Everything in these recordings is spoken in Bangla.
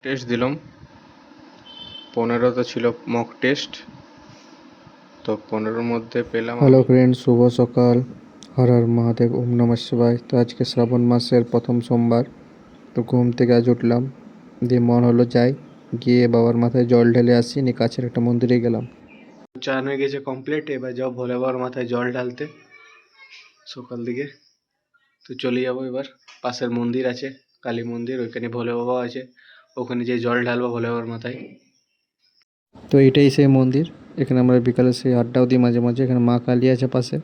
টেস্ট দিলাম 15টা ছিল মক টেস্ট, তো 15-র মধ্যে পেলাম হ্যালো ফ্রেন্ড, শুভ সকাল। হর হর মহাদেব, ওম নমঃ শিবায়। তো আজকে শ্রাবণ মাসের প্রথম সোমবার। তো ঘুম থেকে আজ উঠলাম, দিয়ে মন হলো যাই গিয়ে বাবার মাথায় জল ঢেলে আসি, নিয়ে কাছের একটা মন্দিরে গেলাম। চান হয়ে গেছে কমপ্লিট, এবার যাও ভোলে বাবার মাথায় জল ঢালতে সকাল দিকে। তো চলে যাবো এবার, পাশের মন্দির আছে কালী মন্দির, ওইখানে ভোলে বাবা আছে, ওখানে যে জল ঢালবো ভোলে বাবার মাথায়। তো এটাই সেই মন্দির। এখানে আমরা বিকালে সেই আড্ডাও দিই মাঝে মাঝে। এখানে মা কালী আছে পাশে,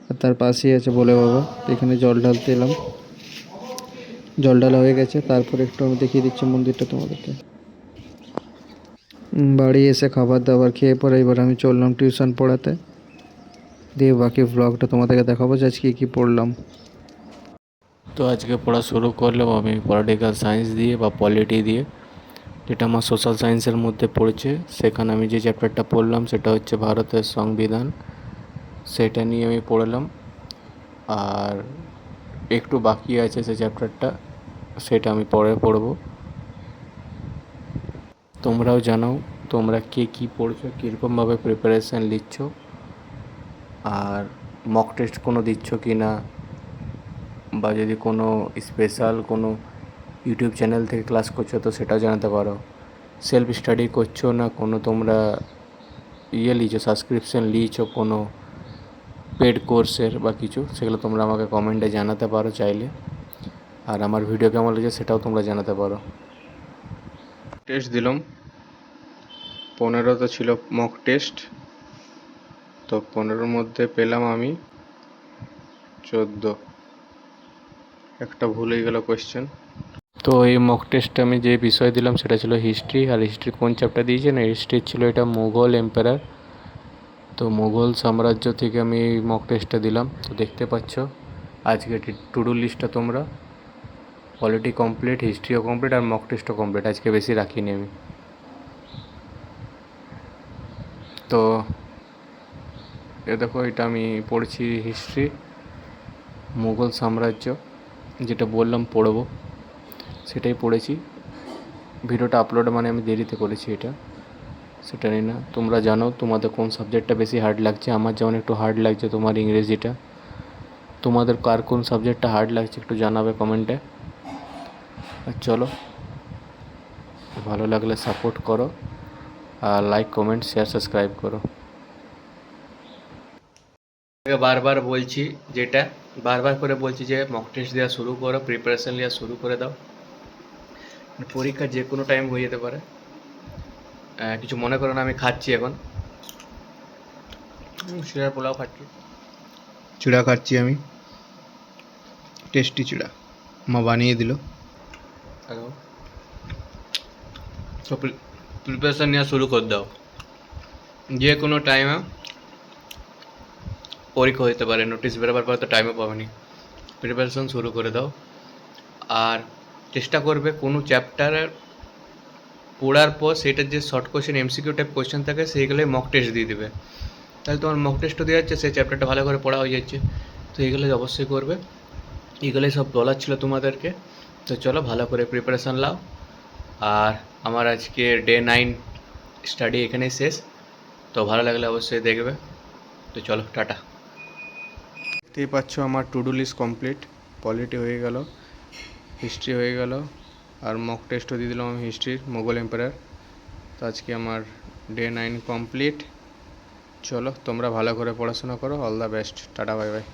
আর তার পাশেই আছে ভোলে বাবা। তো এখানে জল ঢালতে এলাম, জল ঢালা হয়ে গেছে। তারপরে একটু আমি দেখিয়ে দিচ্ছি মন্দিরটা তোমাদেরকে। বাড়ি এসে খাবার দাবার খেয়ে পরে এবার আমি চললাম টিউশন পড়াতে। দিয়ে বাকি ভ্লগটা তোমাদেরকে দেখাবো যে আজকে কী পড়লাম। তো আজকে পড়া শুরু করলাম আমি পলিটিক্যাল সায়েন্স দিয়ে বা পলিটি দিয়ে, যেটা আমার সোশ্যাল সায়েন্সের মধ্যে পড়েছে। সেখানে আমি যে চ্যাপ্টারটা পড়লাম সেটা হচ্ছে ভারতের সংবিধান, সেটা নিয়ে আমি পড়লাম। আর একটু বাকি আছে সেই চ্যাপ্টারটা, সেটা আমি পরে পড়ব। তোমরাও জানাও তোমরা কে কী পড়ছো, কীরকমভাবে প্রিপারেশান নিচ্ছ, আর মক টেস্ট কোনো দিচ্ছ কি না, বা যদি কোনো স্পেশাল কোনো ইউটিউব চ্যানেল থেকে ক্লাস করছো তো সেটাও জানাতে পারো। সেলফ স্টাডি করছো না কোনো তোমরা নিয়েছো, সাবস্ক্রিপশান নিয়েছো কোনো পেড কোর্সের বা কিছু, সেগুলো তোমরা আমাকে কমেন্টে জানাতে পারো চাইলে। আর আমার ভিডিও কেমন লেগেছে সেটাও তোমরা জানাতে পারো। টেস্ট দিলাম 15টা ছিল মক টেস্ট, তো 15-র মধ্যে পেলাম আমি 14। একটা ভুল হয়ে গেল কোয়েশ্চেন। তো এই মক টেস্টে আমি যে বিষয় দিলাম সেটা ছিল হিস্ট্রি। আর হিস্ট্রি কোন চ্যাপ্টার দিয়েছে না, হিস্ট্রি ছিল এটা মুঘল এম্পায়ার। তো মুঘল সাম্রাজ্য থেকে আমি এই মক টেস্টটা দিলাম। তো দেখতে পাচ্ছ আজকে টু ডু লিস্টটা তোমরা পলিটি কমপ্লিট, হিস্ট্রিও কমপ্লিট, আর মক টেস্টও কমপ্লিট। আজকে বেশি রাখিনি আমি। তো এ দেখো, এটা আমি পড়ছি হিস্ট্রি, মুঘল সাম্রাজ্য, যেটা বললাম পড়বো সেটাই পড়েছি। ভিডিওটা আপলোড মানে আমি দেরিতে করেছি এটা, সেটা নিয়ে না। তোমরা জানো তোমাদের কোন সাবজেক্টটা বেশি হার্ড লাগছে। আমার যেমন একটু হার্ড লাগছে তোমার ইংরেজিটা। তোমাদের কার কোন সাবজেক্টটা হার্ড লাগছে একটু জানাবে কমেন্টে। আর চলো, ভালো লাগলে সাপোর্ট করো, আর লাইক কমেন্ট শেয়ার সাবস্ক্রাইব করো। বারবার বলছি, যেটা বারবার করে বলছি যে মক টেস্ট দেওয়া শুরু করো, প্রিপারেশন নেওয়া শুরু করে দাও। পরীক্ষা যে কোনো টাইম হয়ে যেতে পারে। কিছু মনে করো না, আমি খাচ্ছি এখন চিড়ার পোলাও খাচ্ছি, চিড়া খাচ্ছি আমি, টেস্টি চিড়া মা বানিয়ে দিল। তো প্রিপারেশন নেওয়া শুরু করে দাও, যে কোনো টাইমে পরীক্ষা হতে পারে, নোটিশ বেরোবার পরে তো টাইমও পাবেনি। প্রিপারেশন শুরু করে দাও, আর চেষ্টা করবে কোনো চ্যাপ্টারের পড়ার পর সেটার যে short question MCQ type question থাকে সেইগুলোই মক টেস্ট দিয়ে দেবে, তাহলে তোমার মক টেস্টও দেওয়া যাচ্ছে, সেই চ্যাপ্টারটা ভালো করে পড়া হয়ে যাচ্ছে। তো এইগুলো অবশ্যই করবে, এগুলোই সব বলার ছিল তোমাদেরকে। তো চলো ভালো করে প্রিপারেশান নাও। আর আমার আজকে ডে 9 স্টাডি এখানেই শেষ। তো ভালো লাগলে অবশ্যই দেখবে। তো চলো টাটা। দেখতেই পাচ্ছ আমার to do list complete, polity হয়ে গেল, হিস্ট্রি হয়ে গেল, আর মক টেস্টও দিয়ে দিলাম আমি হিস্ট্রির, মোগল এম্পায়ার। তো আজকে আমার ডে 9 কমপ্লিট। চলো তোমরা ভালো করে পড়াশোনা করো, all the best, tata bye bye.